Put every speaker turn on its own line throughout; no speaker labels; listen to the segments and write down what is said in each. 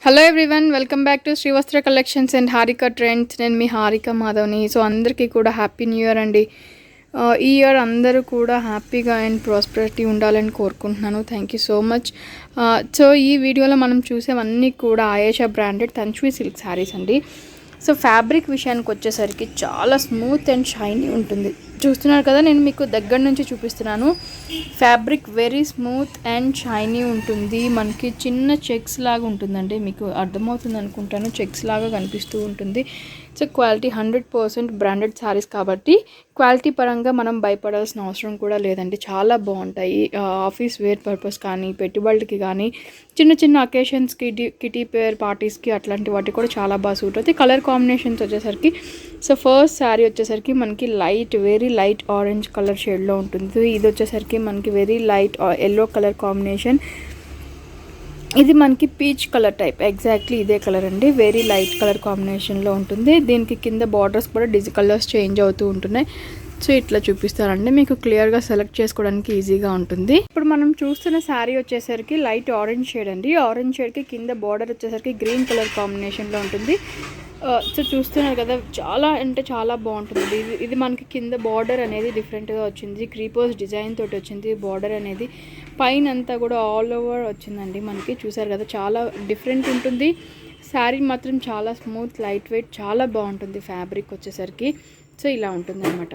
Hello everyone, welcome back to Srivastra collections and Harika trends. నేను మీ Harika మాధవ్ని. So అందరికీ కూడా హ్యాపీ న్యూ ఇయర్ అండి. ఈ ఇయర్ అందరూ కూడా హ్యాపీగా అండ్ ప్రాస్పరిటీ ఉండాలని కోరుకుంటున్నాను. Thank you so much. So ఈ వీడియోలో మనం చూసేవన్నీ కూడా ఆయేషా బ్రాండెడ్ తంచ్వి సిల్క్ శారీస్ అండి. సో ఫ్యాబ్రిక్ విషయానికి వచ్చేసరికి చాలా స్మూత్ అండ్ షైనీ ఉంటుంది. చూస్తున్నారు కదా, నేను మీకు దగ్గర నుంచి చూపిస్తున్నాను. Fabric very smooth and shiny ఉంటుంది. మనకి చిన్న చెక్స్ లాగా ఉంటుందండి, మీకు అర్థమవుతుంది అనుకుంటాను. చెక్స్ లాగా కనిపిస్తూ ఉంటుంది. సో క్వాలిటీ 100% బ్రాండెడ్ శారీస్ కాబట్టి క్వాలిటీ పరంగా మనం భయపడాల్సిన అవసరం కూడా లేదండి. చాలా బాగుంటాయి. ఆఫీస్ వేర్ పర్పస్ కానీ, పెట్టుబడులకి కానీ, చిన్న చిన్న అకేషన్స్కి, కిటీ పేర్ పార్టీస్కి అట్లాంటి వాటికి కూడా చాలా బాగా సూట్ అవుతాయి. కలర్ కాంబినేషన్స్ వచ్చేసరికి సో ఫస్ట్ శారీ వచ్చేసరికి మనకి వెరీ లైట్ ఆరెంజ్ కలర్ షేడ్లో ఉంటుంది. ఇది వచ్చేసరికి మనకి very light yellow colour combination. ఇది మనకి పీచ్ కలర్ టైప్, ఎగ్జాక్ట్లీ ఇదే కలర్ అండి. వెరీ లైట్ కలర్ కాంబినేషన్లో ఉంటుంది. దీనికి కింద బార్డర్స్ కూడా కలర్స్ చేంజ్ అవుతూ ఉంటున్నాయి. సో ఇట్లా చూపిస్తారండి, మీకు క్లియర్గా సెలెక్ట్ చేసుకోవడానికి ఈజీగా ఉంటుంది. ఇప్పుడు మనం చూస్తున్న శారీ వచ్చేసరికి లైట్ ఆరెంజ్ షేడ్ అండి. ఆరెంజ్ షేడ్కి కింద బార్డర్ వచ్చేసరికి గ్రీన్ కలర్ కాంబినేషన్లో ఉంటుంది. సో చూస్తున్నారు కదా, చాలా అంటే చాలా బాగుంటుంది. ఇది మనకి కింద బార్డర్ అనేది డిఫరెంట్గా వచ్చింది. క్రీపర్స్ డిజైన్ తోటి వచ్చింది. బార్డర్ అనేది పైన అంతా కూడా ఆల్ ఓవర్ వచ్చిందండి. మనకి చూసారు కదా, చాలా డిఫరెంట్ ఉంటుంది. శారీ మాత్రం చాలా స్మూత్, లైట్ వెయిట్, చాలా బాగుంటుంది ఫ్యాబ్రిక్ వచ్చేసరికి. సో ఇలా ఉంటుంది అనమాట.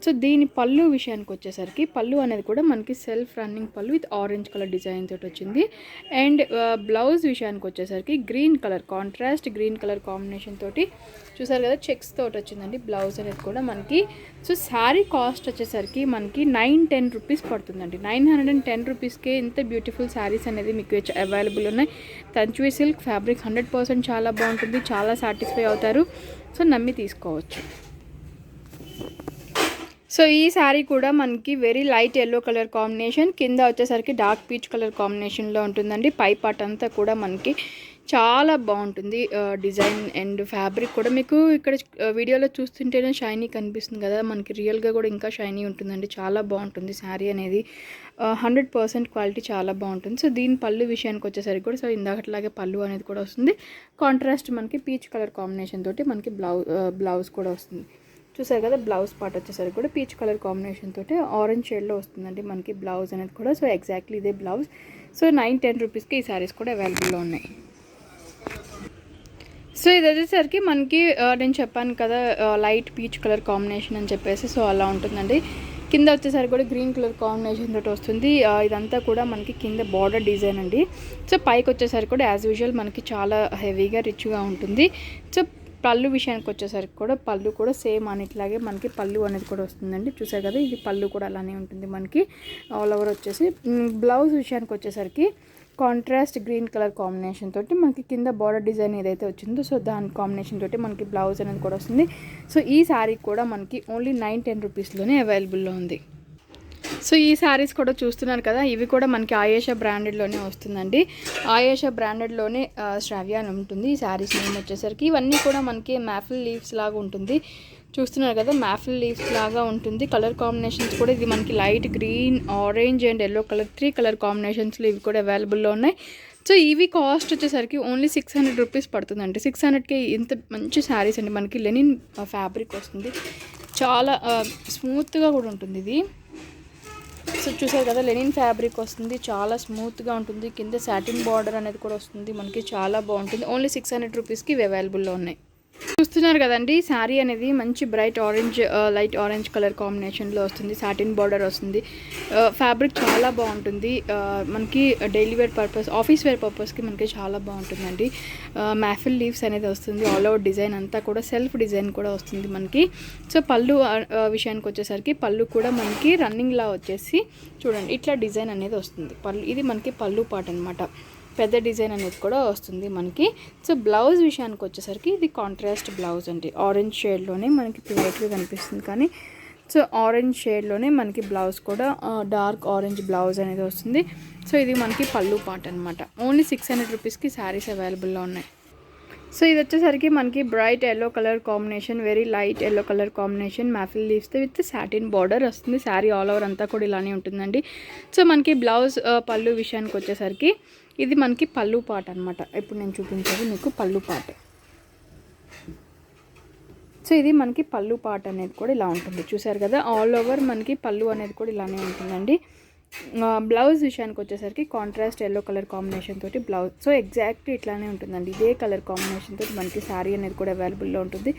సో దీని పళ్ళు విషయానికి వచ్చేసరికి, పళ్ళు అనేది కూడా మనకి సెల్ఫ్ రన్నింగ్ పళ్ళు విత్ ఆరెంజ్ కలర్ డిజైన్ తోటి వచ్చింది. అండ్ బ్లౌజ్ విషయానికి వచ్చేసరికి green colour, contrast green colour combination తోటి చూసారు కదా, చెక్స్ తోటి వచ్చిందండి బ్లౌజ్ అనేది కూడా మనకి. సో శారీ కాస్ట్ వచ్చేసరికి మనకి 910 రూపీస్ పడుతుందండి. 910 రూపీస్కే ఇంత బ్యూటిఫుల్ శారీస్ అనేది మీకు అవైలబుల్ ఉన్నాయి. తంచ్వి సిల్క్ ఫ్యాబ్రిక్ 100% చాలా బాగుంటుంది. చాలా సాటిస్ఫై అవుతారు. సో నమ్మి తీసుకోవచ్చు. సో ఈ శారీ కూడా మనకి very light yellow colour combination, కింద వచ్చేసరికి డార్క్ పీచ్ కలర్ కాంబినేషన్లో ఉంటుందండి. పై పార్ట్ అంతా కూడా మనకి చాలా బాగుంటుంది డిజైన్ అండ్ ఫ్యాబ్రిక్ కూడా. మీకు ఇక్కడ వీడియోలో చూస్తుంటేనే షైనీ కనిపిస్తుంది కదా, మనకి రియల్గా కూడా ఇంకా షైనీ ఉంటుందండి. చాలా బాగుంటుంది శారీ అనేది. 100% క్వాలిటీ చాలా బాగుంటుంది. సో దీని పళ్ళు విషయానికి వచ్చేసరికి కూడా సో ఇందాకట్లాగే పళ్ళు అనేది కూడా వస్తుంది. కాంట్రాస్ట్ మనకి పీచ్ కలర్ కాంబినేషన్ తోటి మనకి బ్లౌజ్ కూడా వస్తుంది. చూసారు కదా, బ్లౌజ్ పార్ట్ వచ్చేసరికి కూడా పీచ్ కలర్ కాంబినేషన్ తోటి ఆరెంజ్ షేడ్లో వస్తుందండి మనకి బ్లౌజ్ అనేది కూడా. సో ఎగ్జాక్ట్లీ ఇదే బ్లౌజ్. సో 910 రూపీస్కి ఈ శారీస్ కూడా అవైలబుల్లో ఉన్నాయి. సో ఇది వచ్చేసరికి మనకి నేను చెప్పాను కదా, లైట్ పీచ్ కలర్ కాంబినేషన్ అని చెప్పేసి. సో అలా ఉంటుందండి. కింద వచ్చేసరికి కూడా గ్రీన్ కలర్ కాంబినేషన్ తోటి వస్తుంది. ఇదంతా కూడా మనకి కింద బార్డర్ డిజైన్ అండి. సో పైకి వచ్చేసరికి కూడా యాజ్ యూజువల్ మనకి చాలా హెవీగా రిచ్గా ఉంటుంది. సో పళ్ళు విషయానికి వచ్చేసరికి కూడా పళ్ళు కూడా సేమ్ అన్నిట్లాగే మనకి పళ్ళు అనేది కూడా వస్తుందండి. చూసారు కదా, ఇది పళ్ళు కూడా అలానే ఉంటుంది మనకి ఆల్ ఓవర్ వచ్చేసి. బ్లౌజ్ విషయానికి వచ్చేసరికి కాంట్రాస్ట్ గ్రీన్ కలర్ కాంబినేషన్ తోటి మనకి కింద బార్డర్ డిజైన్ ఏదైతే వచ్చిందో సో దాని కాంబినేషన్ తోటి మనకి బ్లౌజ్ అనేది కూడా వస్తుంది. సో ఈ శారీ కూడా మనకి ఓన్లీ 910 రూపీస్లోనే అవైలబుల్లో ఉంది. సో ఈ శారీస్ కూడా చూస్తున్నారు కదా, ఇవి కూడా మనకి ఆయేషా బ్రాండెడ్లోనే వస్తుందండి. ఆయేషా బ్రాండెడ్లోనే శ్రావ్య అని ఉంటుంది ఈ శారీస్ నేమ్ వచ్చేసరికి. ఇవన్నీ కూడా మనకి మ్యాఫిల్ లీవ్స్ లాగా ఉంటుంది. చూస్తున్నారు కదా, మ్యాఫిల్ లీవ్స్ లాగా ఉంటుంది. కలర్ కాంబినేషన్స్ కూడా ఇది మనకి light green, orange and yellow colour, 3 colour కాంబినేషన్స్లో ఇవి కూడా అవైలబుల్లో ఉన్నాయి. సో ఇవి కాస్ట్ వచ్చేసరికి ఓన్లీ 600 రూపీస్ పడుతుందండి. 600కి ఇంత మంచి శారీస్ అండి. మనకి లెనిన్ ఫ్యాబ్రిక్ వస్తుంది. చాలా స్మూత్గా కూడా ఉంటుంది ఇది. సో చూసారు కదా, లెనిన్ ఫ్యాబ్రిక్ వస్తుంది. చాలా స్మూత్గా ఉంటుంది. కింద సాటిన్ బార్డర్ అనేది కూడా వస్తుంది మనకి. చాలా బాగుంటుంది. ఓన్లీ 600 రూపీస్కి ఇవి అవైలబుల్లో ఉన్నాయి. చూస్తున్నారు కదండి, శారీ అనేది మంచి bright orange, light orange colour కాంబినేషన్లో వస్తుంది. సాటిన్ బార్డర్ వస్తుంది. ఫ్యాబ్రిక్ చాలా బాగుంటుంది. మనకి daily wear purpose, office wear పర్పస్కి మనకి చాలా బాగుంటుందండి. మ్యాఫిల్ లీవ్స్ అనేది వస్తుంది. ఆల్ ఓవర్ డిజైన్ అంతా కూడా సెల్ఫ్ డిజైన్ కూడా వస్తుంది మనకి. సో పళ్ళు విషయానికి వచ్చేసరికి పళ్ళు కూడా మనకి రన్నింగ్లా వచ్చేసి చూడండి ఇట్లా డిజైన్ అనేది వస్తుంది. పళ్ళు ఇది మనకి పళ్ళు పార్ట్ అనమాట. పెద్ద డిజైన్ అనేది కూడా వస్తుంది మనకి. సో బ్లౌజ్ విషయానికి వచ్చేసరికి ఇది కాంట్రాస్ట్ బ్లౌజ్ అండి. ఆరెంజ్ షేడ్లోనే మనకి ప్లైట్గా కనిపిస్తుంది కానీ సో ఆరెంజ్ షేడ్లోనే మనకి బ్లౌజ్ కూడా డార్క్ ఆరెంజ్ బ్లౌజ్ అనేది వస్తుంది. సో ఇది మనకి పళ్ళు పార్ట్ అనమాట. ఓన్లీ 600 రూపీస్కి శారీస్ అవైలబుల్లో ఉన్నాయి. సో ఇది వచ్చేసరికి మనకి bright yellow colour combination, very light yellow colour combination, maple లీవ్స్తో విత్ సాటిన్ బార్డర్ వస్తుంది. శారీ ఆల్ ఓవర్ అంతా కూడా ఇలానే ఉంటుందండి. సో మనకి బ్లౌజ్ పళ్ళు విషయానికి వచ్చేసరికి ఇది మనకి పళ్ళు పార్ట్ అనమాట. ఇప్పుడు నేను చూపించేది మీకు పళ్ళు పార్ట్. సో ఇది మనకి పళ్ళు పార్ట్ అనేది కూడా ఇలా ఉంటుంది. చూసారు కదా, ఆల్ ఓవర్ మనకి పళ్ళు అనేది కూడా ఇలానే ఉంటుందండి. బ్లౌజ్ విషయానికి వచ్చేసరికి కాంట్రాస్ట్ ఎల్లో కలర్ కాంబినేషన్ తోటి బ్లౌజ్. సో ఎగ్జాక్ట్ ఇట్లానే ఉంటుందండి. ఇదే కలర్ కాంబినేషన్ తోటి మనకి శారీ అనేది కూడా అవైలబుల్లో ఉంటుంది.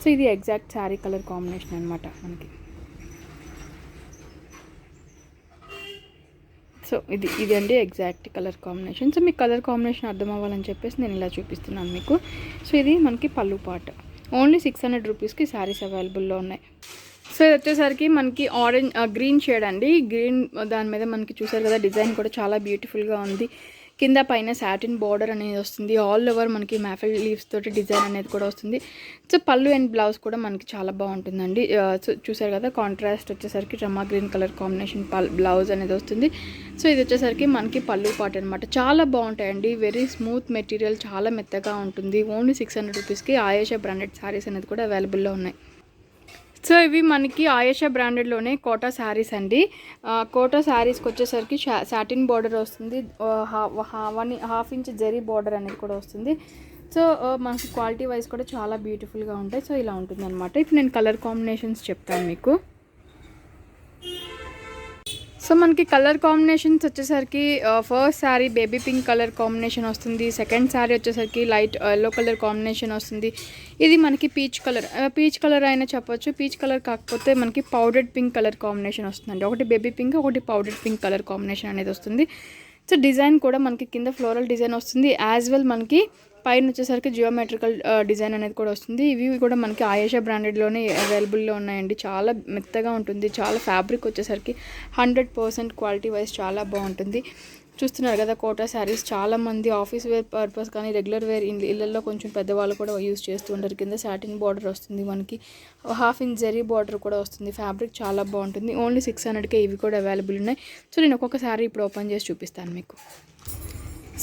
సో ఇది ఎగ్జాక్ట్ శారీ కలర్ కాంబినేషన్ అనమాట మనకి. సో ఇది అండి ఎగ్జాక్ట్ కలర్ కాంబినేషన్. సో మీకు కలర్ కాంబినేషన్ అర్థం అవ్వాలని చెప్పేసి నేను ఇలా చూపిస్తున్నాను మీకు. సో ఇది మనకి పళ్ళు పార్ట్. ఓన్లీ 600 రూపీస్కి శారీస్ అవైలబుల్లో ఉన్నాయి. సో ఇది వచ్చేసరికి మనకి గ్రీన్ షేడ్ అండి. గ్రీన్ దాని మీద మనకి చూసారు కదా, డిజైన్ కూడా చాలా బ్యూటిఫుల్గా ఉంది. కింద పైన సాటిన్ బార్డర్ అనేది వస్తుంది. ఆల్ ఓవర్ మనకి మ్యాఫిల్ లీవ్స్ తోటి డిజైన్ అనేది కూడా వస్తుంది. సో పళ్ళు అండ్ బ్లౌజ్ కూడా మనకి చాలా బాగుంటుందండి. సో చూసారు కదా, కాంట్రాస్ట్ వచ్చేసరికి రమా గ్రీన్ కలర్ కాంబినేషన్ బ్లౌజ్ అనేది వస్తుంది. సో ఇది వచ్చేసరికి మనకి పళ్ళు పార్ట్ అనమాట. చాలా బాగుంటాయండి. వెరీ స్మూత్ మెటీరియల్, చాలా మెత్తగా ఉంటుంది. ఓన్లీ 600 రూపీస్కి ఆయేషా బ్రాండెడ్ శారీస్ అనేది కూడా అవైలబుల్లో ఉన్నాయి. సో ఇవి మనకి ఆయేషా బ్రాండెడ్లోనే కోటా శారీస్ అండి. కోటా శారీస్కి వచ్చేసరికి సాటిన్ బార్డర్ వస్తుంది. 1.5 ఇంచ్ జరీ బార్డర్ అనేది కూడా వస్తుంది. సో మనకి క్వాలిటీ వైజ్ కూడా చాలా బ్యూటిఫుల్గా ఉంటాయి. సో ఇలా ఉంటుంది అనమాట. ఇప్పుడు నేను కలర్ కాంబినేషన్స్ చెప్తాను మీకు. సో మనకి కలర్ కాంబినేషన్స్ వచ్చేసరికి first sari baby pink colour combination వస్తుంది. సెకండ్ శారీ వచ్చేసరికి లైట్ ఎల్లో కలర్ కాంబినేషన్ వస్తుంది. ఇది మనకి పీచ్ కలర్ అయినా చెప్పొచ్చు. పీచ్ కలర్ కాకపోతే మనకి పౌడర్డ్ పింక్ కలర్ కాంబినేషన్ వస్తుందండి. ఒకటి బేబీ పింక్, ఒకటి పౌడర్డ్ పింక్ కలర్ కాంబినేషన్ అనేది వస్తుంది. సో డిజైన్ కూడా మనకి కింద ఫ్లోరల్ డిజైన్ వస్తుంది. యాజ్ వెల్ మనకి పైన వచ్చేసరికి జియోమెట్రికల్ డిజైన్ అనేది కూడా వస్తుంది. ఇవి కూడా మనకి ఆయేషా బ్రాండెడ్లోనే అవైలబుల్లో ఉన్నాయండి. చాలా మెత్తగా ఉంటుంది. చాలా ఫ్యాబ్రిక్ వచ్చేసరికి 100% క్వాలిటీ వైజ్ చాలా బాగుంటుంది. చూస్తున్నారు కదా, కోటా శారీస్ చాలామంది ఆఫీస్ వేర్ పర్పస్ కానీ రెగ్యులర్ వేర్ ఇళ్ళల్లో కొంచెం పెద్దవాళ్ళు కూడా యూజ్ చేస్తూ ఉంటారు. కింద సాటిన్ బార్డర్ వస్తుంది. మనకి 1/2 ఇంచ్ జరీ బార్డర్ కూడా వస్తుంది. ఫ్యాబ్రిక్ చాలా బాగుంటుంది. ఓన్లీ 600కే ఇవి కూడా అవైలబుల్ ఉన్నాయి. సో నేను ఒక్కొక్క శారీ ఇప్పుడు ఓపెన్ చేసి చూపిస్తాను మీకు.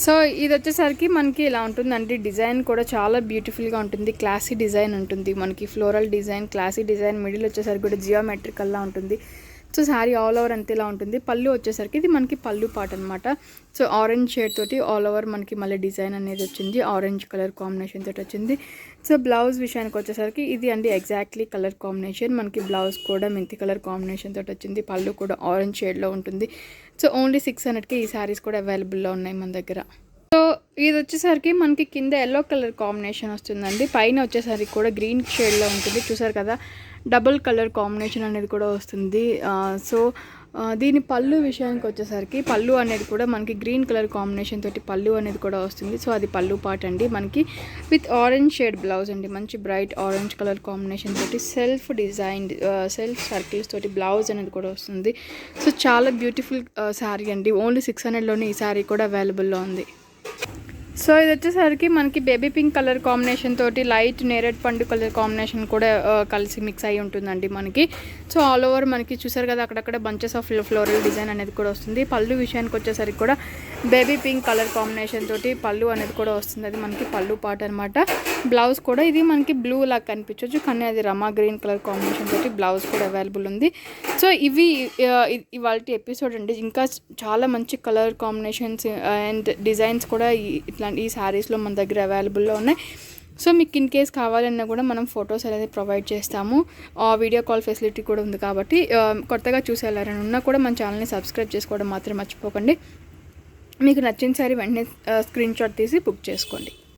సో ఇది వచ్చేసరికి మనకి ఇలా ఉంటుందండి. డిజైన్ కూడా చాలా బ్యూటిఫుల్గా ఉంటుంది. క్లాసీ డిజైన్ ఉంటుంది. మనకి floral design, classy design, middle వచ్చేసరికి కూడా జియోమెట్రికల్లా ఉంటుంది. సో శారీ ఆల్ ఓవర్ అంతే ఇలా ఉంటుంది. పళ్ళు వచ్చేసరికి ఇది మనకి పళ్ళు పార్ట్ అనమాట. సో ఆరెంజ్ షేడ్ తోటి ఆల్ ఓవర్ మనకి మళ్ళీ డిజైన్ అనేది వచ్చింది. ఆరెంజ్ కలర్ కాంబినేషన్ తోటి వచ్చింది. సో బ్లౌజ్ విషయానికి వచ్చేసరికి ఇది అండి ఎగ్జాక్ట్లీ కలర్ కాంబినేషన్. మనకి బ్లౌజ్ కూడా మెంతి కలర్ కాంబినేషన్ తోటి వచ్చింది. పళ్ళు కూడా ఆరెంజ్ షేడ్లో ఉంటుంది. సో ఓన్లీ 600కి ఈ శారీస్ కూడా అవైలబుల్లో ఉన్నాయి మన దగ్గర. సో ఇది వచ్చేసరికి మనకి కింద ఎల్లో కలర్ కాంబినేషన్ వస్తుందండి. పైన వచ్చేసరికి కూడా గ్రీన్ షేడ్లో ఉంటుంది. చూసారు కదా, డబుల్ కలర్ కాంబినేషన్ అనేది కూడా వస్తుంది. సో దీని పళ్ళు విషయానికి వచ్చేసరికి పళ్ళు అనేది కూడా మనకి గ్రీన్ కలర్ కాంబినేషన్ తోటి పళ్ళు అనేది కూడా వస్తుంది. సో అది పళ్ళు పార్ట్ అండి. మనకి విత్ ఆరెంజ్ షేడ్ బ్లౌజ్ అండి. మంచి బ్రైట్ ఆరెంజ్ కలర్ కాంబినేషన్ తోటి సెల్ఫ్ డిజైన్డ్ సెల్ఫ్ సర్కిల్స్ తోటి బ్లౌజ్ అనేది కూడా వస్తుంది. సో చాలా బ్యూటిఫుల్ శారీ అండి. ఓన్లీ 600లోనే ఈ శారీ కూడా అవైలబుల్లో ఉంది. సో ఇది వచ్చేసరికి మనకి బేబీ పింక్ కలర్ కాంబినేషన్ తోటి లైట్ నేరేడ్ పండు కలర్ కాంబినేషన్ కూడా కలిసి మిక్స్ అయ్యి ఉంటుందండి మనకి. సో ఆల్ ఓవర్ మనకి చూసారు కదా, అక్కడక్కడ బంచెస్ ఆఫ్ ఫ్లోరల్ డిజైన్ అనేది కూడా వస్తుంది. పళ్ళు విషయానికి వచ్చేసరికి కూడా బేబీ పింక్ కలర్ కాంబినేషన్ తోటి పళ్ళు అనేది కూడా వస్తుంది. అది మనకి పళ్ళు పార్ట్ అనమాట. బ్లౌజ్ కూడా ఇది మనకి బ్లూ లాగా కనిపించవచ్చు, కానీ అది రమా గ్రీన్ కలర్ కాంబినేషన్ తోటి బ్లౌజ్ కూడా అవైలబుల్ ఉంది. సో ఇవి ఇవాళ ఎపిసోడ్ అండి. ఇంకా చాలా మంచి కలర్ కాంబినేషన్స్ అండ్ డిజైన్స్ కూడా ఈ శారీస్లో మన దగ్గర అవైలబుల్లో ఉన్నాయి. సో మీకు ఇన్ కేస్ కావాలన్నా కూడా మనం ఫొటోస్ అనేది ప్రొవైడ్ చేస్తాము. వీడియో కాల్ ఫెసిలిటీ కూడా ఉంది కాబట్టి కొత్తగా చూసేయాలని ఉన్నా కూడా మన ఛానల్ని సబ్స్క్రైబ్ చేసుకోవడం మాత్రం మర్చిపోకండి. మీకు నచ్చిన శారీ వెంటనే స్క్రీన్ షాట్ తీసి బుక్ చేసుకోండి.